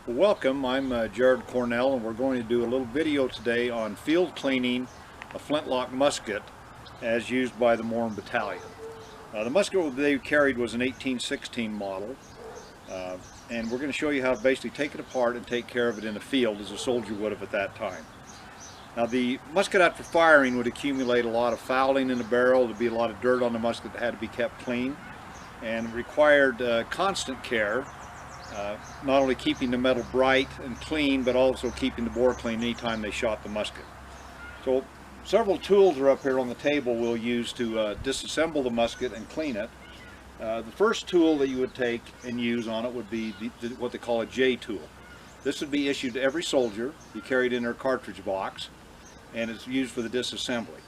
Well, welcome, I'm Jared Cornell, and we're going to do a little video today on field cleaning a flintlock musket as used by the Mormon Battalion. The musket they carried was an 1816 model, and we're going to show you how to basically take it apart and take care of it in the field as a soldier would have at that time. Now, the musket after firing would accumulate a lot of fouling in the barrel. There'd be a lot of dirt on the musket that had to be kept clean, and required constant care. Not only keeping the metal bright and clean, but also keeping the bore clean anytime they shot the musket. So several tools are up here on the table we'll use to disassemble the musket and clean it. The first tool that you would take and use on it would be what they call a J tool. This would be issued to every soldier. You carry it in their cartridge box, and it's used for the disassembly.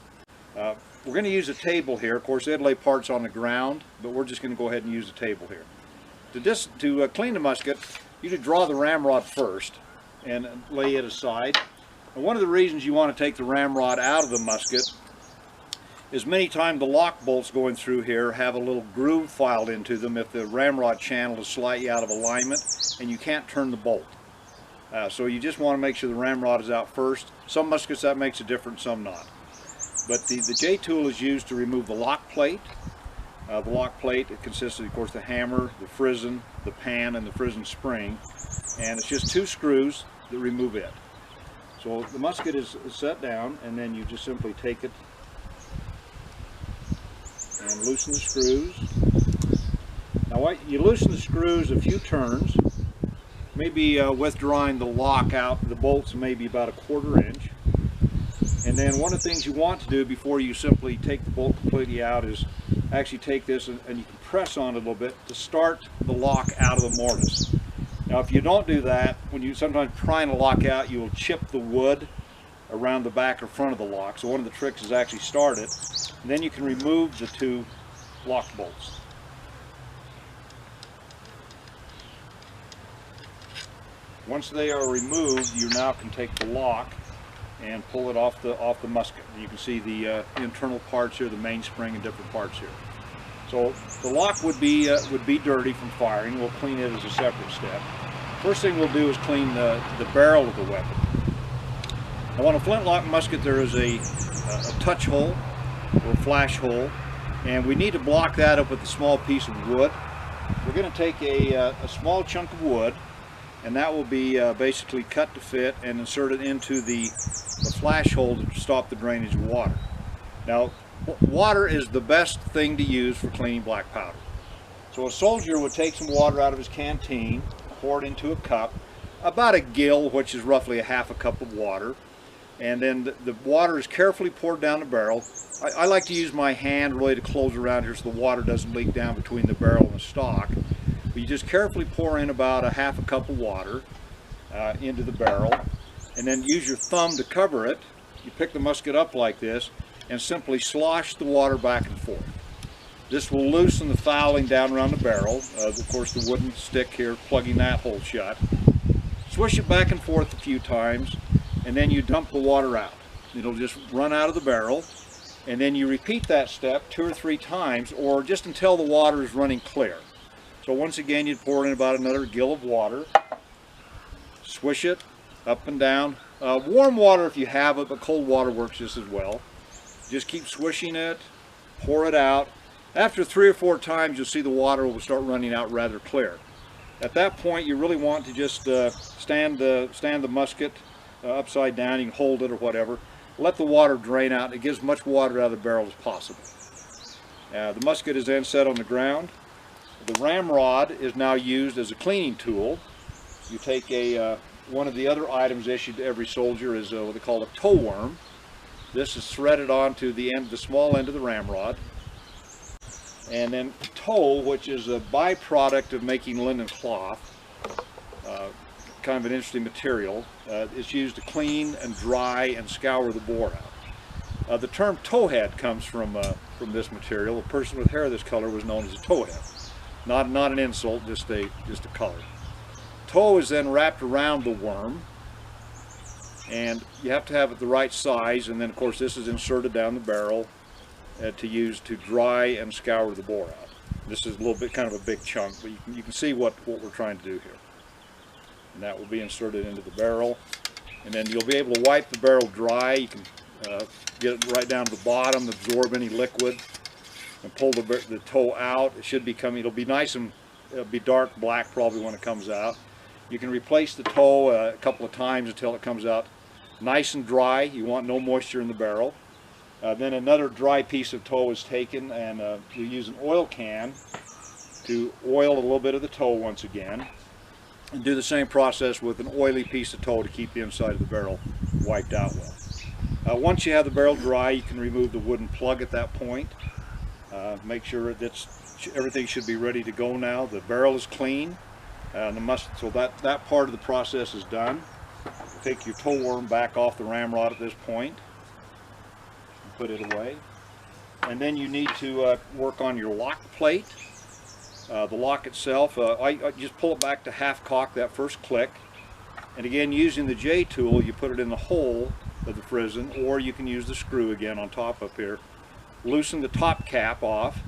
We're going to use a table here. Of course, they'd lay parts on the ground, but we're just going to go ahead and use a table here. To clean the musket, you should draw the ramrod first and lay it aside. And one of the reasons you want to take the ramrod out of the musket is many times the lock bolts going through here have a little groove filed into them if the ramrod channel is slightly out of alignment and you can't turn the bolt. So you just want to make sure the ramrod is out first. Some muskets that makes a difference, some not. But the J tool is used to remove the lock plate. The lock plate, it consists of course, the hammer, the frizzen, the pan, and the frizzen spring. And it's just two screws that remove it. So the musket is set down, and then you just simply take it and loosen the screws. Now you loosen the screws a few turns, maybe withdrawing the lock out, the bolts maybe about 1/4 inch. And then one of the things you want to do before you simply take the bolt completely out is actually take this and you can press on it a little bit to start the lock out of the mortise. Now, if you don't do that, when you sometimes prying a lock out, you will chip the wood around the back or front of the lock. So one of the tricks is actually start it, and then you can remove the two lock bolts. Once they are removed, you now can take the lock and pull it off the musket. And you can see the internal parts here, the mainspring and different parts here. So the lock would be dirty from firing. We'll clean it as a separate step. First thing we'll do is clean the barrel of the weapon. Now, on a flintlock musket, there is a touch hole or a flash hole, and we need to block that up with a small piece of wood. We're going to take a small chunk of wood, and that will be basically cut to fit and inserted into the flash hole to stop the drainage of water. Now, water is the best thing to use for cleaning black powder. So a soldier would take some water out of his canteen, pour it into a cup, about a gill, which is roughly a 1/2 cup of water, and then the water is carefully poured down the barrel. I like to use my hand really to close around here so the water doesn't leak down between the barrel and the stock. But you just carefully pour in about a 1/2 cup of water into the barrel, and then use your thumb to cover it. You pick the musket up like this and simply slosh the water back and forth. This will loosen the fouling down around the barrel. Of course, the wooden stick here plugging that hole shut. Swish it back and forth a few times, and then you dump the water out. It'll just run out of the barrel, and then you repeat that step 2 or 3 times, or just until the water is running clear. So once again, you'd pour in about another gill of water, swish it up and down. Warm water if you have it, but cold water works just as well. Just keep swishing it, pour it out. After 3 or 4 times, you'll see the water will start running out rather clear. At that point, you really want to just stand the musket upside down. You can hold it or whatever. Let the water drain out. It gives as much water out of the barrel as possible. The musket is then set on the ground. The ramrod is now used as a cleaning tool. You take one of the other items issued to every soldier is what they call a tow worm. This is threaded onto the small end of the ramrod. And then tow, which is a byproduct of making linen cloth, kind of an interesting material, is used to clean and dry and scour the bore out. The term towhead comes from this material. A person with hair this color was known as a towhead. Not an insult, just a color. Tow is then wrapped around the worm, and you have to have it the right size, and then of course this is inserted down the barrel to use to dry and scour the bore out. This is a little bit kind of a big chunk, but you can see what we're trying to do here. and that will be inserted into the barrel. And then you'll be able to wipe the barrel dry. You can get it right down to the bottom, absorb any liquid, and pull the toe out. It should be coming, it'll be nice and it'll be dark black probably when it comes out. You can replace the toe a couple of times until it comes out nice and dry. You want no moisture in the barrel. Then another dry piece of toe is taken, and you use an oil can to oil a little bit of the toe once again, and do the same process with an oily piece of toe to keep the inside of the barrel wiped out well. Once you have the barrel dry, you can remove the wooden plug at that point. Make sure that everything should be ready to go now. The barrel is clean, so that part of the process is done. Take your toe worm back off the ramrod at this point, and put it away. And then you need to work on your lock plate. The lock itself, I just pull it back to half cock, that first click, and again using the J tool you put it in the hole of the frizzen, or you can use the screw again on top up here. Loosen the top cap off,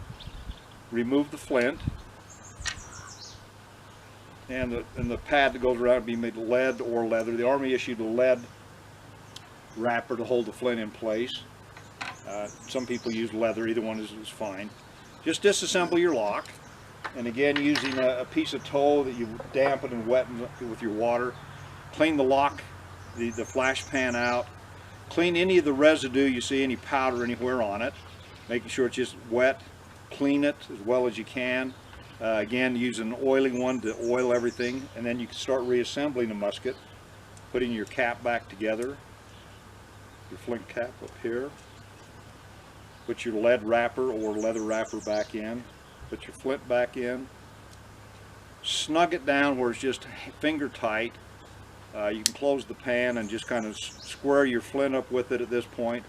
remove the flint, and the pad that goes around be made lead or leather. The Army issued a lead wrapper to hold the flint in place. Some people use leather, either one is fine. Just disassemble your lock, and again using a piece of tow that you dampen and wet with your water. Clean the lock, the flash pan out. Clean any of the residue you see, any powder anywhere on it, making sure it's just wet. Clean it as well as you can. Again, use an oily one to oil everything, and then you can start reassembling the musket, putting your cap back together, your flint cap up here. Put your lead wrapper or leather wrapper back in. Put your flint back in. Snug it down where it's just finger tight. You can close the pan and just kind of square your flint up with it at this point.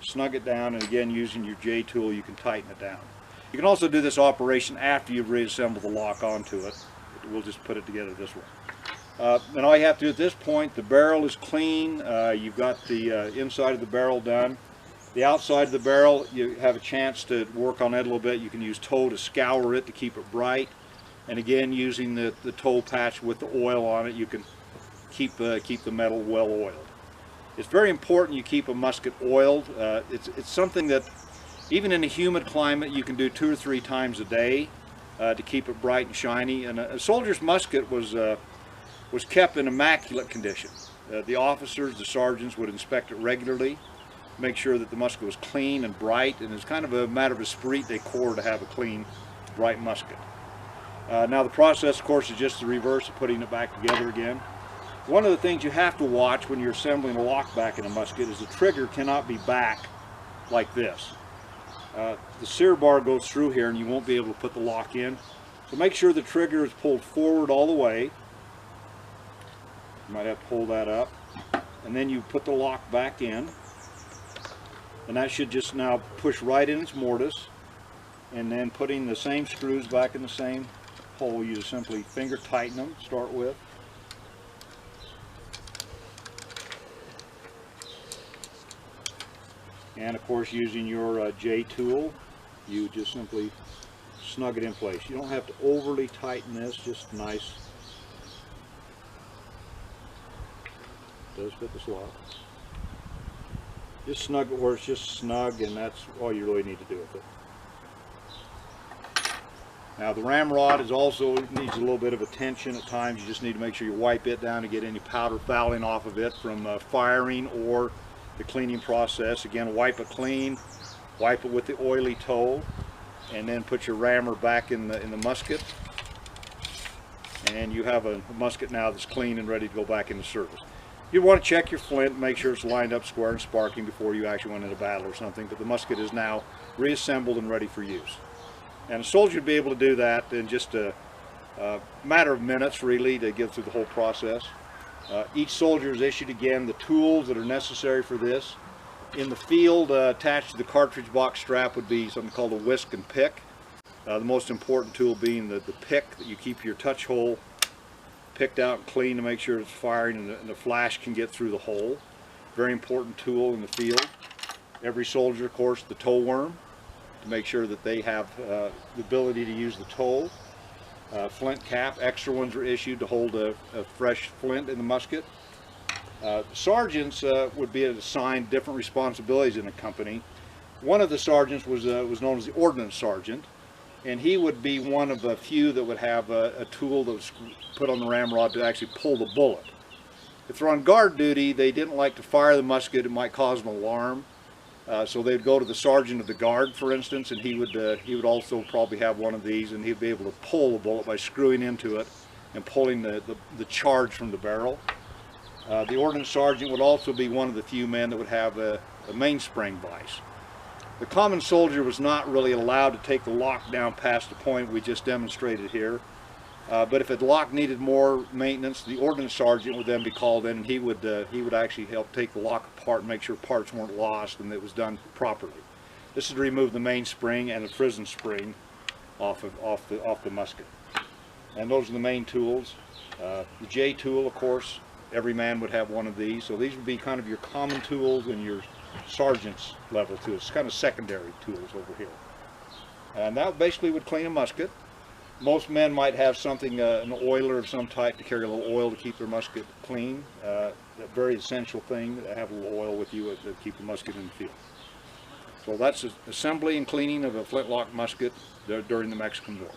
Snug it down, and again using your J tool you can tighten it down. You can also do this operation after you've reassembled the lock onto it. We'll just put it together this way. And all you have to do at this point, the barrel is clean. You've got the inside of the barrel done. The outside of the barrel, you have a chance to work on it a little bit. You can use tow to scour it to keep it bright. And again, using the tow patch with the oil on it, you can keep the metal well oiled. It's very important you keep a musket oiled. It's something that even in a humid climate you can do 2 or 3 times a day to keep it bright and shiny. And a soldier's musket was kept in immaculate condition. The officers, the sergeants would inspect it regularly, make sure that the musket was clean and bright, and it's kind of a matter of esprit de corps to have a clean, bright musket. Now the process, of course, is just the reverse of putting it back together again. One of the things you have to watch when you're assembling a lock back in a musket is the trigger cannot be back like this. The sear bar goes through here and you won't be able to put the lock in. So make sure the trigger is pulled forward all the way. You might have to pull that up. And then you put the lock back in. And that should just now push right in its mortise. And then putting the same screws back in the same hole, you just simply finger tighten them, start with. And of course, using your J tool, you just simply snug it in place. You don't have to overly tighten this, just nice. It does fit the slot. Just snug it where it's just snug, and that's all you really need to do with it. Now the ramrod is also needs a little bit of attention at times. You just need to make sure you wipe it down to get any powder fouling off of it from firing or the cleaning process. Again, wipe it clean, wipe it with the oily tow, and then put your rammer back in the musket, and you have a musket now that's clean and ready to go back into service. You want to check your flint, make sure it's lined up square and sparking before you actually went into battle or something, but the musket is now reassembled and ready for use. And a soldier would be able to do that in just a matter of minutes, really, to get through the whole process. Each soldier is issued again the tools that are necessary for this. In the field, attached to the cartridge box strap would be something called a whisk and pick. The most important tool being the pick that you keep your touch hole picked out and clean to make sure it's firing and the flash can get through the hole. Very important tool in the field. Every soldier, of course, the tow worm to make sure that they have the ability to use the tow. Flint cap, extra ones were issued to hold a fresh flint in the musket. Sergeants would be assigned different responsibilities in the company. One of the sergeants was known as the ordnance sergeant, and he would be one of a few that would have a tool that was put on the ramrod to actually pull the bullet. If they're on guard duty, they didn't like to fire the musket. It might cause an alarm. So they'd go to the sergeant of the guard, for instance, and he would also probably have one of these, and he'd be able to pull the bullet by screwing into it and pulling the charge from the barrel. The ordnance sergeant would also be one of the few men that would have a mainspring vise. The common soldier was not really allowed to take the lock down past the point we just demonstrated here. But if a lock needed more maintenance, the ordnance sergeant would then be called in, and he would actually help take the lock apart and make sure parts weren't lost and it was done properly. This is to remove the mainspring and the prison spring off the musket. And those are the main tools. The J tool, of course, every man would have one of these. So these would be kind of your common tools and your sergeant's level tools. It's kind of secondary tools over here. And that basically would clean a musket. Most men might have something, an oiler of some type to carry a little oil to keep their musket clean. A very essential thing, to have a little oil with you to keep the musket in the field. So that's assembly and cleaning of a flintlock musket during the Mexican War.